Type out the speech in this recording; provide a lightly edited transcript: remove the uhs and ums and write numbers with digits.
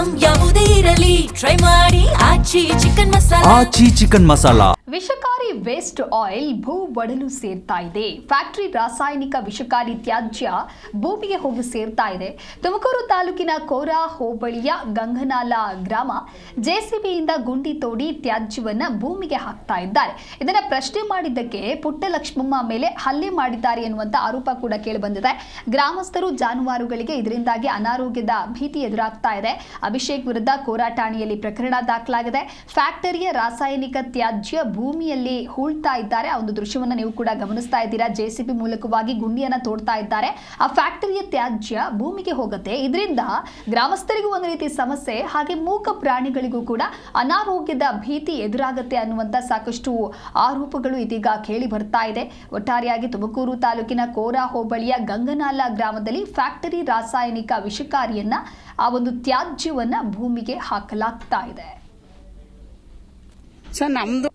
Item ಯಾವುದೇ ಇರಲಿ try ಮಾಡಿ ಆಚಿ ಚಿಕನ್ ಮಸಾಲಾ. ವಿಷಕಾರಿ ವೇಸ್ಟ್ ಆಯಿಲ್ ಭೂ ಒಡಲು ಸೇರ್ತಾ ಇದೆ. ಫ್ಯಾಕ್ಟರಿ ರಾಸಾಯನಿಕ ವಿಷಕಾರಿ ತ್ಯಾಜ್ಯ ಭೂಮಿಗೆ ಹೋಗಿ ಸೇರ್ತಾ ಇದೆ. ತುಮಕೂರು ತಾಲೂಕಿನ ಕೋರಾ ಹೋಬಳಿಯ ಗಂಗನಾಲ ಗ್ರಾಮ ಜೆಸಿಬಿಯಿಂದ ಗುಂಡಿ ತೋಡಿ ತ್ಯಾಜ್ಯವನ್ನ ಭೂಮಿಗೆ ಹಾಕ್ತಾ ಇದ್ದಾರೆ. ಇದನ್ನ ಪ್ರಶ್ನೆ ಮಾಡಿದ್ದಕ್ಕೆ ಪುಟ್ಟ ಲಕ್ಷ್ಮಮ್ಮ ಮೇಲೆ ಹಲ್ಲೆ ಮಾಡಿದ್ದಾರೆ ಎನ್ನುವಂತ ಆರೋಪ ಕೂಡ ಕೇಳಿಬಂದಿದೆ. ಗ್ರಾಮಸ್ಥರು ಜಾನುವಾರುಗಳಿಗೆ ಇದರಿಂದಾಗಿ ಅನಾರೋಗ್ಯದ ಭೀತಿ ಎದುರಾಗ್ತಾ ಇದೆ. ಅಭಿಷೇಕ್ ವಿರುದ್ಧ ಕೋರಾ ಠಾಣೆಯಲ್ಲಿ ಪ್ರಕರಣ ದಾಖಲಾಗಿದೆ. ಫ್ಯಾಕ್ಟರಿಯ ರಾಸಾಯನಿಕ ತ್ಯಾಜ್ಯ ಭೂಮಿಯಲ್ಲಿ ಹೂಳ್ತಾ ಇದ್ದಾರೆ. ಆ ಒಂದು ದೃಶ್ಯವನ್ನ ನೀವು ಕೂಡ ಗಮನಿಸ್ತಾ ಇದ್ದೀರಾ. ಜೆಸಿಬಿ ಮೂಲಕವಾಗಿ ಗುಂಡಿಯನ್ನ ತೋಡ್ತಾ ಇದ್ದಾರೆ. ಆ ಫ್ಯಾಕ್ಟರಿಯ ತ್ಯಾಜ್ಯ ಭೂಮಿಗೆ ಹೋಗುತ್ತೆ. ಇದರಿಂದ ಗ್ರಾಮಸ್ಥರಿಗೂ ಒಂದು ರೀತಿ ಸಮಸ್ಯೆ, ಹಾಗೆ ಮೂಕ ಪ್ರಾಣಿಗಳಿಗೂ ಕೂಡ ಅನಾರೋಗ್ಯದ ಭೀತಿ ಎದುರಾಗುತ್ತೆ ಅನ್ನುವಂತ ಸಾಕಷ್ಟು ಆರೋಪಗಳು ಇದೀಗ ಕೇಳಿ ಬರ್ತಾ ಇದೆ. ಒಟ್ಟಾರೆಯಾಗಿ ತುಮಕೂರು ತಾಲೂಕಿನ ಕೋರಾ ಹೋಬಳಿಯ ಗಂಗನಾಲ ಗ್ರಾಮದಲ್ಲಿ ಫ್ಯಾಕ್ಟರಿ ರಾಸಾಯನಿಕ ವಿಷಕಾರಿಯನ್ನ ಆ ಒಂದು ತ್ಯಾಜ್ಯವನ್ನ ಭೂಮಿಗೆ ಹಾಕಲಾಗ್ತಾ ಇದೆ. ಸರ್, ನಮ್ದು